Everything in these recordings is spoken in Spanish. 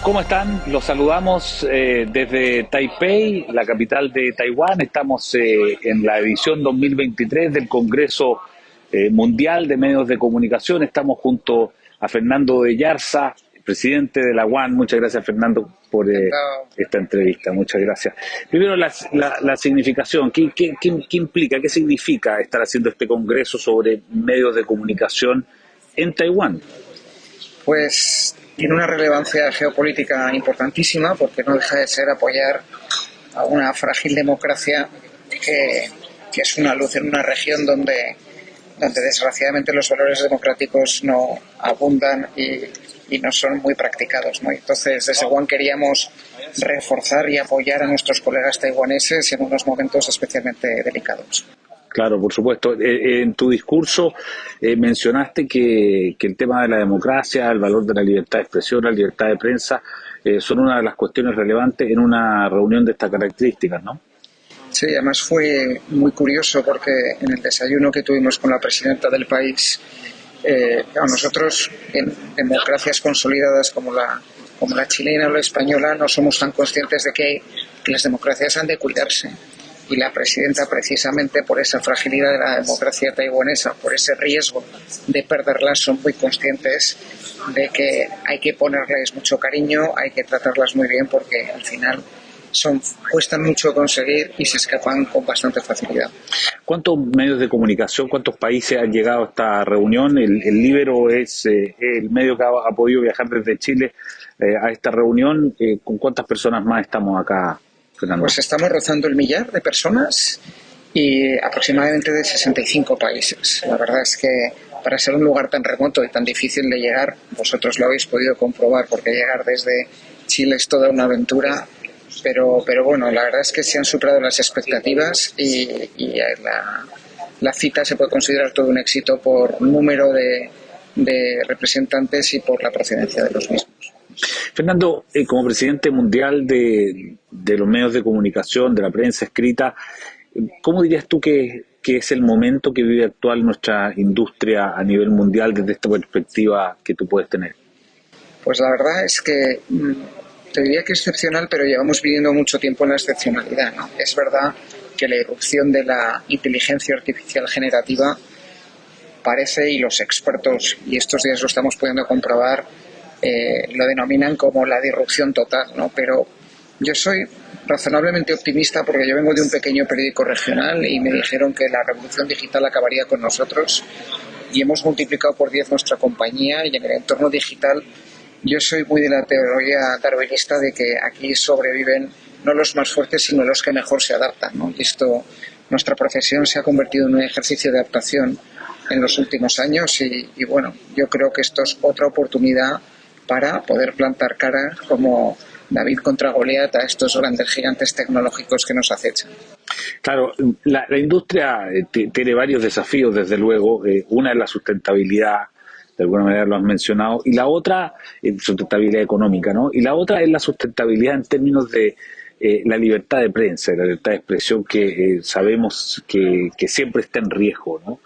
¿Cómo están? Los saludamos desde Taipei, la capital de Taiwán. Estamos en la edición 2023 del Congreso Mundial de Medios de Comunicación. Estamos junto a Fernando de Yarza, presidente de la UAN. Muchas gracias, Fernando, por esta entrevista. Muchas gracias. Primero, la significación. ¿Qué implica, qué significa estar haciendo este Congreso sobre medios de comunicación en Taiwán? Pues tiene una relevancia geopolítica importantísima porque no deja de ser apoyar a una frágil democracia que es una luz en una región donde desgraciadamente los valores democráticos no abundan y no son muy practicados, ¿no? Entonces, desde One queríamos reforzar y apoyar a nuestros colegas taiwaneses en unos momentos especialmente delicados. Claro, por supuesto. En tu discurso mencionaste que el tema de la democracia, el valor de la libertad de expresión, la libertad de prensa, son una de las cuestiones relevantes en una reunión de estas características, ¿no? Sí, además fue muy curioso porque en el desayuno que tuvimos con la presidenta del país, a nosotros en democracias consolidadas como la chilena o la española no somos tan conscientes de que las democracias han de cuidarse. Y la presidenta, precisamente por esa fragilidad de la democracia taiwanesa, por ese riesgo de perderlas, son muy conscientes de que hay que ponerles mucho cariño, hay que tratarlas muy bien porque al final cuestan mucho conseguir y se escapan con bastante facilidad. ¿Cuántos medios de comunicación, cuántos países han llegado a esta reunión? El Líbero es el medio que ha podido viajar desde Chile a esta reunión. ¿Con cuántas personas más estamos acá, Fernando? Pues estamos rozando el 1.000.000 de personas y aproximadamente de 65 países. La verdad es que para ser un lugar tan remoto y tan difícil de llegar, vosotros lo habéis podido comprobar porque llegar desde Chile es toda una aventura, pero bueno, la verdad es que se han superado las expectativas y la cita se puede considerar todo un éxito por número de representantes y por la procedencia de los mismos. Fernando, como presidente mundial de los medios de comunicación, de la prensa escrita, ¿cómo dirías tú que es el momento que vive actual nuestra industria a nivel mundial desde esta perspectiva que tú puedes tener? Pues la verdad es que te diría que excepcional, pero llevamos viviendo mucho tiempo en la excepcionalidad, ¿no? Es verdad que la irrupción de la inteligencia artificial generativa parece, y los expertos, y estos días lo estamos pudiendo comprobar, lo denominan como la disrupción total, ¿no? Pero yo soy razonablemente optimista porque yo vengo de un pequeño periódico regional y me dijeron que la revolución digital acabaría con nosotros y hemos multiplicado por 10 nuestra compañía y en el entorno digital yo soy muy de la teoría darwinista de que aquí sobreviven no los más fuertes sino los que mejor se adaptan, ¿no? Y nuestra profesión se ha convertido en un ejercicio de adaptación en los últimos años y bueno, yo creo que esto es otra oportunidad para poder plantar cara como David contra Goliat a estos grandes gigantes tecnológicos que nos acechan. Claro, la industria tiene varios desafíos, desde luego. Una es la sustentabilidad, de alguna manera lo has mencionado, y la otra es sustentabilidad económica, ¿no? Y la otra es la sustentabilidad en términos de la libertad de prensa, la libertad de expresión que sabemos que siempre está en riesgo, ¿no?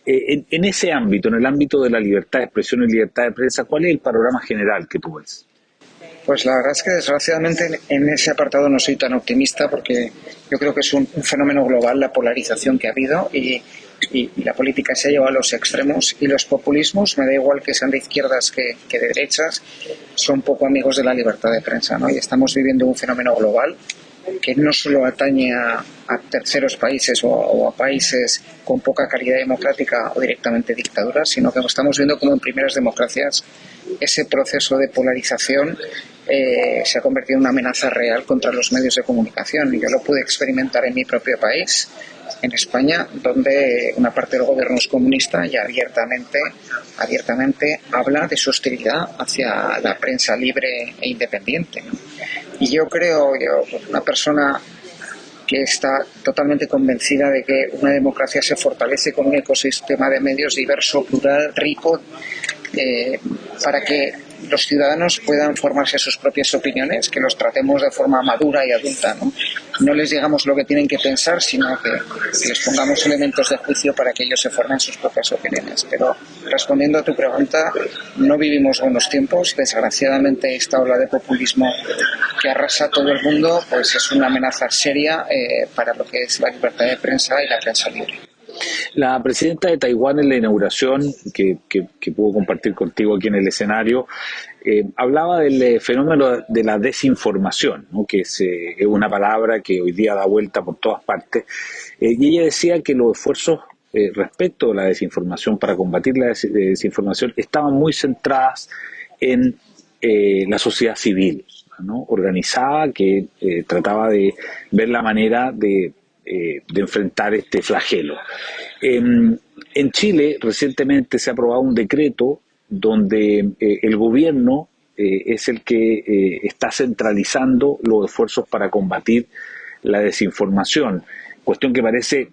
En ese ámbito, en el ámbito de la libertad de expresión y libertad de prensa, ¿cuál es el panorama general que tú ves? Pues la verdad es que desgraciadamente en ese apartado no soy tan optimista porque yo creo que es un fenómeno global la polarización que ha habido y la política se ha llevado a los extremos y los populismos, me da igual que sean de izquierdas que de derechas, son poco amigos de la libertad de prensa, ¿no? Y estamos viviendo un fenómeno global que no solo atañe a terceros países o a países con poca calidad democrática o directamente dictaduras, sino que estamos viendo como en primeras democracias ese proceso de polarización se ha convertido en una amenaza real contra los medios de comunicación. Y yo lo pude experimentar en mi propio país, en España, donde una parte del gobierno es comunista y abiertamente habla de su hostilidad hacia la prensa libre e independiente, ¿no? Y yo creo, una persona que está totalmente convencida de que una democracia se fortalece con un ecosistema de medios diverso, plural, rico, para que los ciudadanos puedan formarse sus propias opiniones, que los tratemos de forma madura y adulta, ¿no? No les digamos lo que tienen que pensar, sino que les pongamos elementos de juicio para que ellos se formen sus propias opiniones. Pero respondiendo a tu pregunta, no vivimos buenos tiempos. Desgraciadamente, esta ola de populismo que arrasa todo el mundo pues es una amenaza seria para lo que es la libertad de prensa y la prensa libre. La presidenta de Taiwán en la inauguración, que pudo compartir contigo aquí en el escenario, hablaba del fenómeno de la desinformación, ¿no? Que es una palabra que hoy día da vuelta por todas partes, y ella decía que los esfuerzos respecto a la desinformación, para combatir la desinformación, estaban muy centradas en la sociedad civil, ¿no? Organizada, que trataba de ver la manera de enfrentar este flagelo. En Chile recientemente se ha aprobado un decreto donde el gobierno es el que está centralizando los esfuerzos para combatir la desinformación, cuestión que parece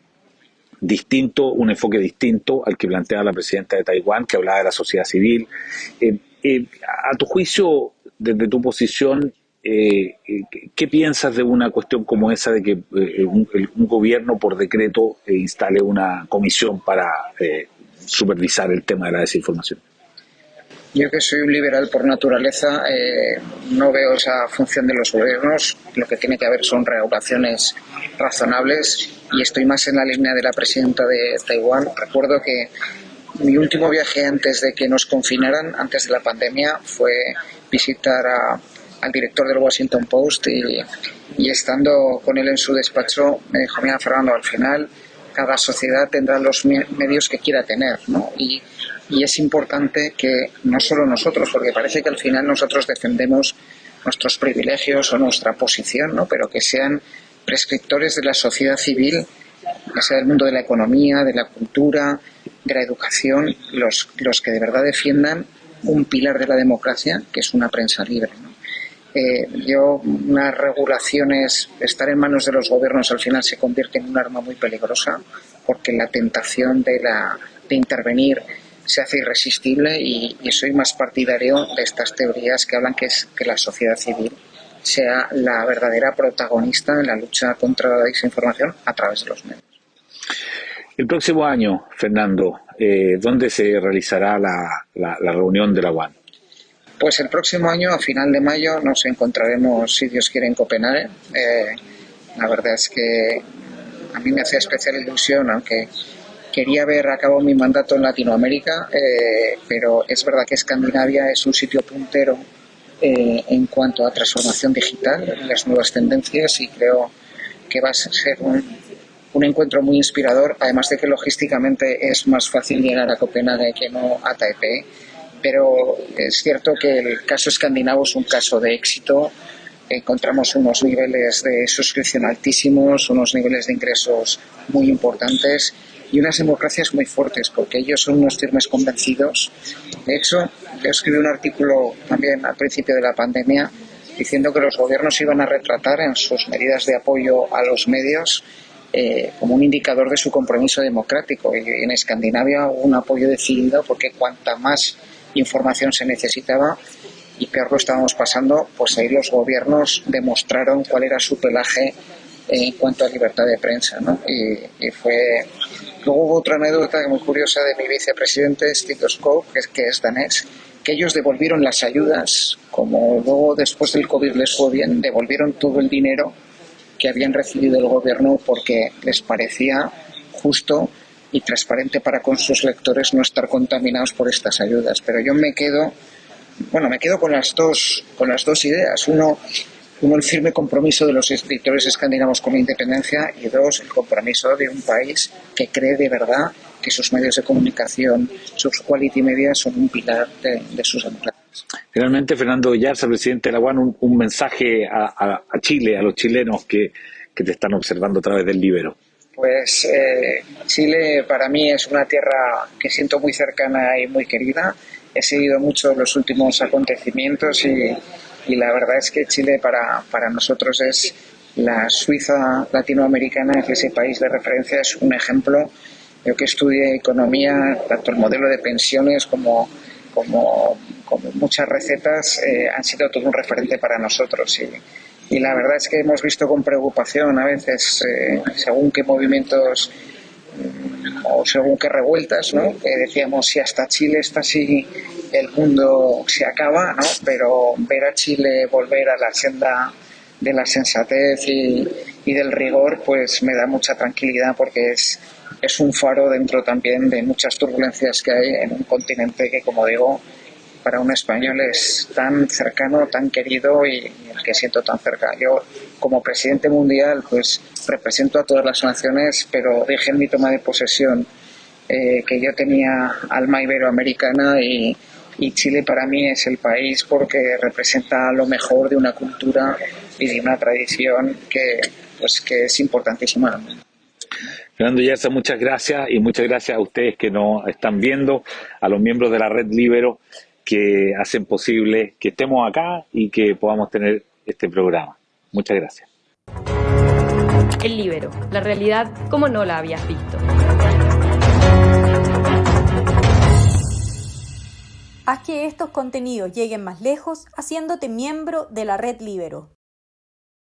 distinto, un enfoque distinto al que planteaba la presidenta de Taiwán, que hablaba de la sociedad civil. A tu juicio, desde tu posición, ¿qué piensas de una cuestión como esa de que un gobierno por decreto instale una comisión para supervisar el tema de la desinformación? Yo, que soy un liberal por naturaleza, no veo esa función de los gobiernos. Lo que tiene que haber son regulaciones razonables, y estoy más en la línea de la presidenta de Taiwán. Recuerdo que mi último viaje antes de que nos confinaran, antes de la pandemia, fue visitar al director del Washington Post, y estando con él en su despacho me dijo: mira, Fernando, al final cada sociedad tendrá los medios que quiera tener, ¿no? Y es importante que no solo nosotros, porque parece que al final nosotros defendemos nuestros privilegios o nuestra posición, ¿no? Pero que sean prescriptores de la sociedad civil, que sea del mundo de la economía, de la cultura, de la educación, los que de verdad defiendan un pilar de la democracia, que es una prensa libre, ¿no? Unas regulaciones, estar en manos de los gobiernos al final se convierte en un arma muy peligrosa, porque la tentación de intervenir se hace irresistible, y soy más partidario de estas teorías que hablan que la sociedad civil sea la verdadera protagonista en la lucha contra la desinformación a través de los medios. El próximo año, Fernando, ¿dónde se realizará la reunión de la UAN? Pues el próximo año, a final de mayo, nos encontraremos, si Dios quiere, en Copenhague. La verdad es que a mí me hacía especial ilusión, aunque quería haber acabado mi mandato en Latinoamérica, pero es verdad que Escandinavia es un sitio puntero en cuanto a transformación digital, las nuevas tendencias, y creo que va a ser un encuentro muy inspirador, además de que logísticamente es más fácil llegar a Copenhague que no a Taipei. Pero es cierto que el caso escandinavo es un caso de éxito. Encontramos unos niveles de suscripción altísimos, unos niveles de ingresos muy importantes y unas democracias muy fuertes, porque ellos son unos firmes convencidos. De hecho, yo escribí un artículo también al principio de la pandemia diciendo que los gobiernos iban a retratar en sus medidas de apoyo a los medios como un indicador de su compromiso democrático. Y en Escandinavia hubo un apoyo decidido, porque cuanta más información se necesitaba y peor lo estábamos pasando, pues ahí los gobiernos demostraron cuál era su pelaje en cuanto a libertad de prensa, ¿no? Y fue... Luego hubo otra anécdota muy curiosa de mi vicepresidente, Stig Skov, que es danés, que ellos devolvieron las ayudas, como luego después del COVID les fue bien, devolvieron todo el dinero que habían recibido el gobierno, porque les parecía justo y transparente para con sus lectores no estar contaminados por estas ayudas. Pero yo me quedo con las dos ideas. Uno, el firme compromiso de los escritores escandinavos con la independencia, y dos, el compromiso de un país que cree de verdad que sus medios de comunicación, sus quality media, son un pilar de sus democracias. Finalmente, Fernando Yarza, presidente de la UAN, un mensaje a Chile, a los chilenos que te están observando a través del Libero. Pues Chile para mí es una tierra que siento muy cercana y muy querida. He seguido mucho los últimos acontecimientos y la verdad es que Chile para nosotros es la Suiza latinoamericana, es ese país de referencia, es un ejemplo. Yo que estudié economía, tanto el modelo de pensiones como como muchas recetas, han sido todo un referente para nosotros. Y la verdad es que hemos visto con preocupación a veces, según qué movimientos o según qué revueltas, ¿no? Que decíamos, si hasta Chile está así, el mundo se acaba, ¿no? Pero ver a Chile volver a la senda de la sensatez y del rigor, pues me da mucha tranquilidad, porque es un faro dentro también de muchas turbulencias que hay en un continente que, como digo, para un español es tan cercano, tan querido y el que siento tan cerca. Yo, como presidente mundial, pues represento a todas las naciones, pero dije en mi toma de posesión que yo tenía alma iberoamericana y Chile para mí es el país porque representa lo mejor de una cultura y de una tradición que es importantísima. Fernando Yarza, muchas gracias, y muchas gracias a ustedes que nos están viendo, a los miembros de la Red Líbero que hacen posible que estemos acá y que podamos tener este programa. Muchas gracias. El Líbero, la realidad como no la habías visto. Haz que estos contenidos lleguen más lejos haciéndote miembro de la Red Líbero.